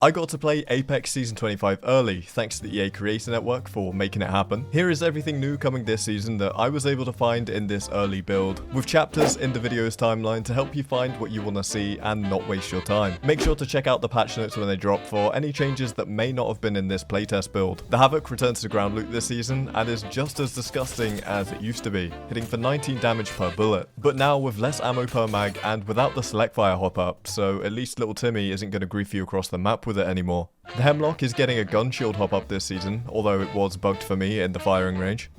I got to play Apex Season 25 early, thanks to the EA Creator Network for making it happen. Here is everything new coming this season that I was able to find in this early build, with chapters in the video's timeline to help you find what you want to see and not waste your time. Make sure to check out the patch notes when they drop for any changes that may not have been in this playtest build. The Havoc returns to ground loot this season and is just as disgusting as it used to be, hitting for 19 damage per bullet, but now with less ammo per mag and without the select fire hop up, so at least little Timmy isn't going to grief you across the map with it anymore. The Hemlock is getting a gun shield hop up this season, although it was bugged for me in the firing range.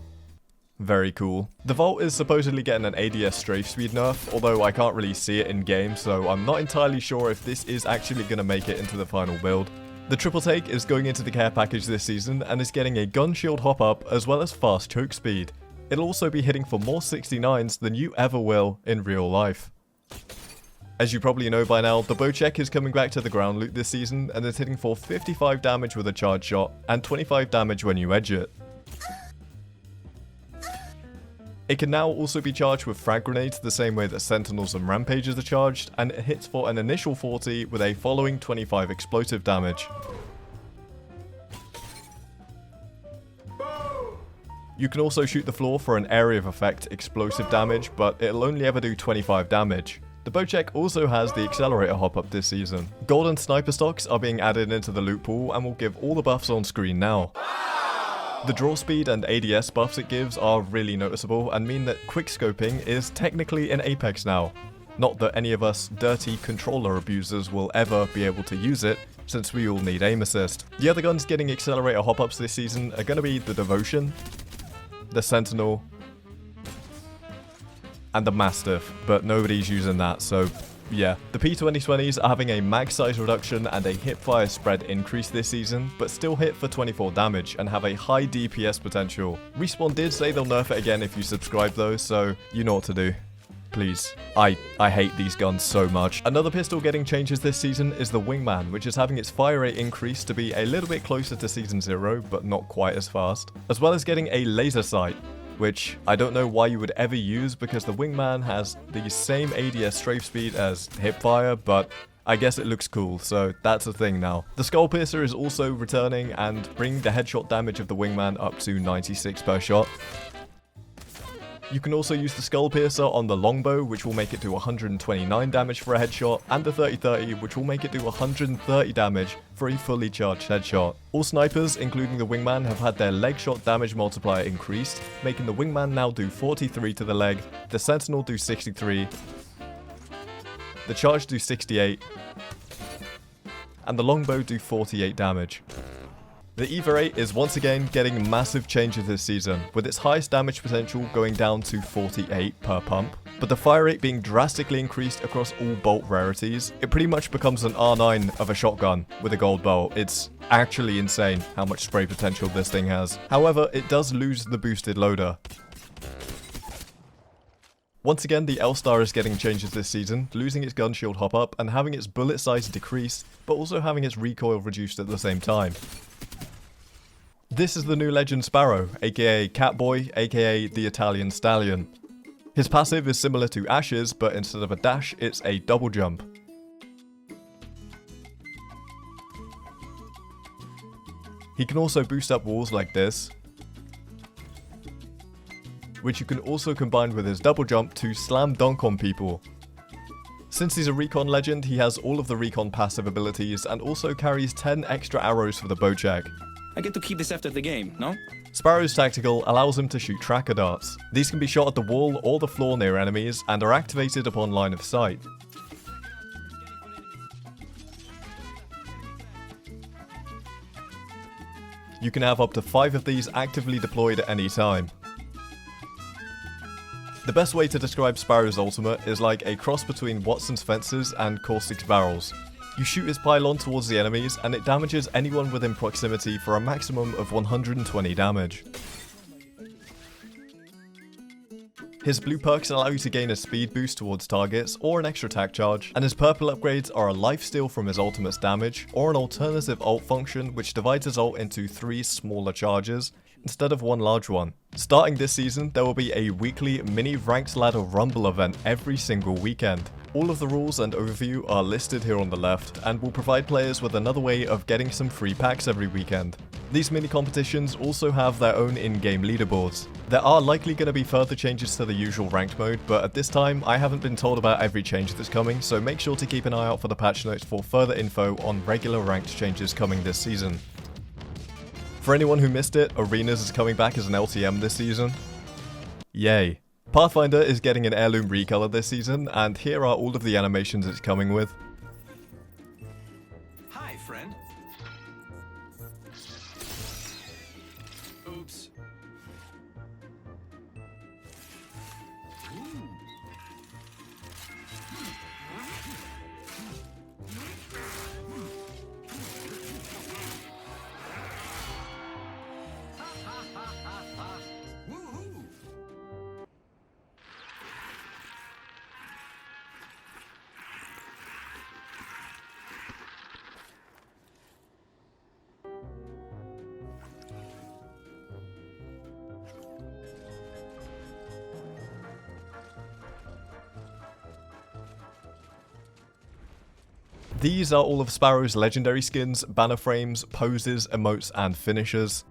Very cool. The Vault is supposedly getting an ADS strafe speed nerf, although I can't really see it in game, so I'm not entirely sure if this is actually going to make it into the final build. The Triple Take is going into the care package this season and is getting a gun shield hop up as well as fast choke speed. It'll also be hitting for more 69s than you ever will in real life. As you probably know by now, the Bocek is coming back to the ground loot this season and is hitting for 55 damage with a charge shot and 25 damage when you edge it. It can now also be charged with frag grenades the same way that Sentinels and Rampages are charged, and it hits for an initial 40 with a following 25 explosive damage. You can also shoot the floor for an area of effect explosive damage, but it'll only ever do 25 damage. The Bocek also has the Accelerator hop-up this season. Golden Sniper stocks are being added into the loot pool and will give all the buffs on screen now. The draw speed and ADS buffs it gives are really noticeable and mean that quickscoping is technically in Apex now. Not that any of us dirty controller abusers will ever be able to use it, since we all need aim assist. The other guns getting Accelerator hop-ups this season are going to be the Devotion, the Sentinel, and the Mastiff, but nobody's using that, so yeah. The P2020s are having a mag size reduction and a hipfire spread increase this season, but still hit for 24 damage and have a high DPS potential. Respawn did say they'll nerf it again if you subscribe though, so you know what to do. Please. I hate these guns so much. Another pistol getting changes this season is the Wingman, which is having its fire rate increased to be a little bit closer to Season 0, but not quite as fast, as well as getting a laser sight, which I don't know why you would ever use because the Wingman has the same ADS strafe speed as Hipfire, but I guess it looks cool, so that's a thing now. The Skull Piercer is also returning and bringing the headshot damage of the Wingman up to 96 per shot. You can also use the Skull Piercer on the Longbow, which will make it do 129 damage for a headshot, and the 30-30, which will make it do 130 damage for a fully charged headshot. All snipers, including the Wingman, have had their leg shot damage multiplier increased, making the Wingman now do 43 to the leg, the Sentinel do 63, the Charge do 68, and the Longbow do 48 damage. The Eva 8 is once again getting massive changes this season, with its highest damage potential going down to 48 per pump, but the fire rate being drastically increased across all bolt rarities. It pretty much becomes an R9 of a shotgun with a gold bolt. It's actually insane how much spray potential this thing has. However, it does lose the boosted loader. Once again, the L-Star is getting changes this season, losing its gun shield hop up and having its bullet size decrease, but also having its recoil reduced at the same time. This is the new legend Sparrow, aka Catboy, aka the Italian Stallion. His passive is similar to Ash's, but instead of a dash, it's a double jump. He can also boost up walls like this, which you can also combine with his double jump to slam dunk on people. Since he's a recon legend, he has all of the recon passive abilities and also carries 10 extra arrows for the Bocek. I get to keep this after the game, no? Sparrow's tactical allows him to shoot tracker darts. These can be shot at the wall or the floor near enemies and are activated upon line of sight. You can have up to 5 of these actively deployed at any time. The best way to describe Sparrow's ultimate is like a cross between Watson's fences and Caustic's barrels. You shoot his pylon towards the enemies and it damages anyone within proximity for a maximum of 120 damage. His blue perks allow you to gain a speed boost towards targets or an extra attack charge, and his purple upgrades are a lifesteal from his ultimate's damage or an alternative ult function which divides his ult into 3 smaller charges, instead of one large one. Starting this season, there will be a weekly mini ranked ladder rumble event every single weekend. All of the rules and overview are listed here on the left, and will provide players with another way of getting some free packs every weekend. These mini competitions also have their own in-game leaderboards. There are likely going to be further changes to the usual ranked mode, but at this time I haven't been told about every change that's coming, so make sure to keep an eye out for the patch notes for further info on regular ranked changes coming this season. For anyone who missed it, Arenas is coming back as an LTM this season. Yay. Pathfinder is getting an Heirloom Recolour this season, and here are all of the animations it's coming with. Hi, friend. Oops. These are all of Sparrow's legendary skins, banner frames, poses, emotes, and finishers.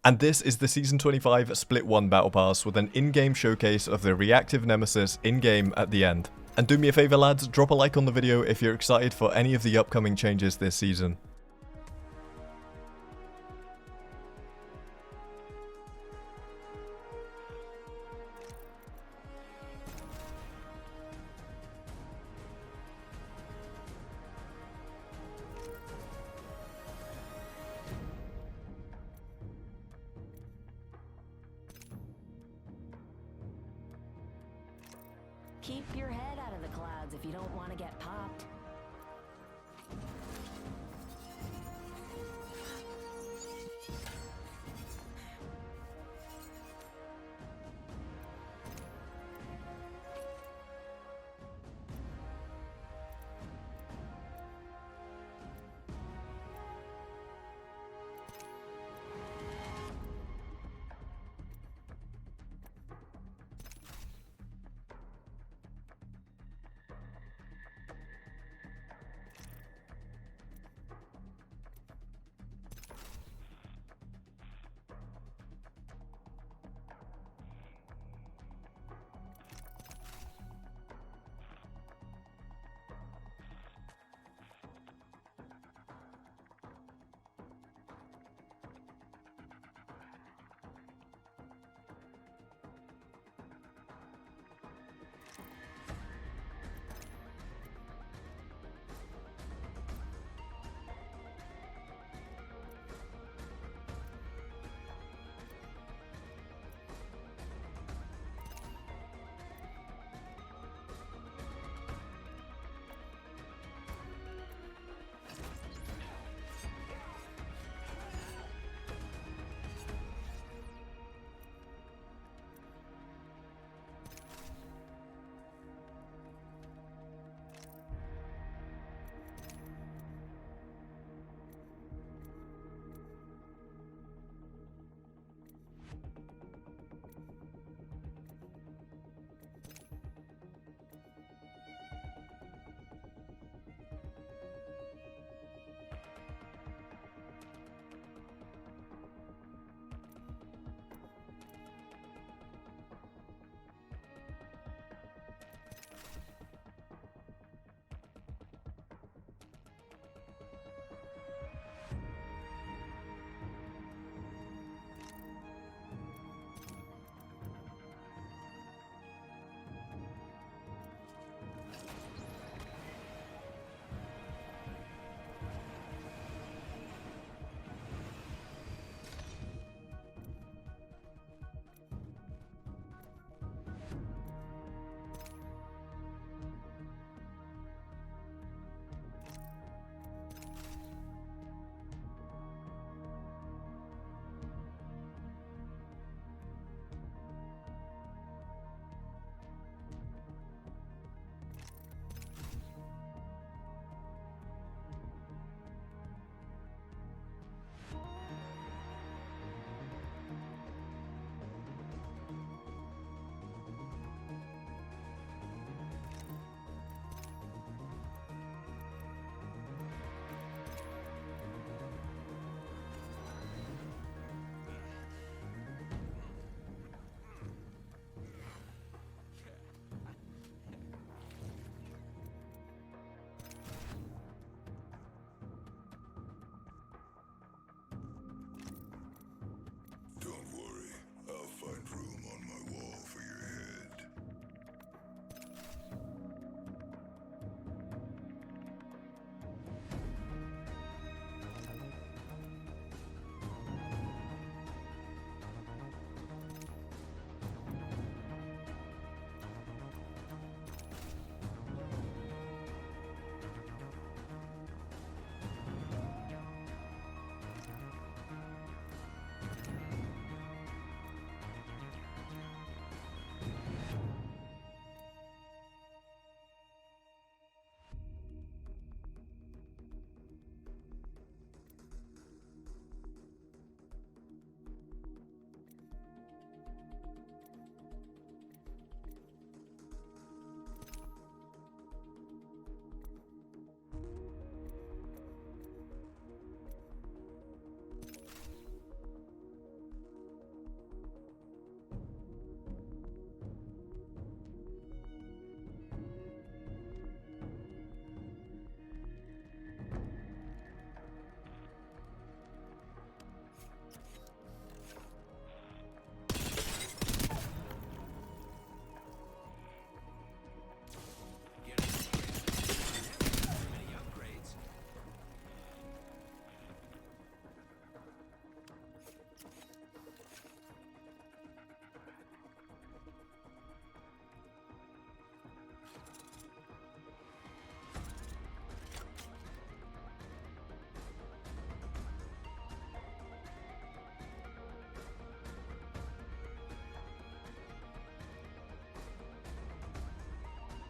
And this is the Season 25 Split 1 Battle Pass with an in-game showcase of the Reactive Nemesis in-game at the end. And do me a favour lads, drop a like on the video if you're excited for any of the upcoming changes this season. Keep your head out of the clouds if you don't want to get popped.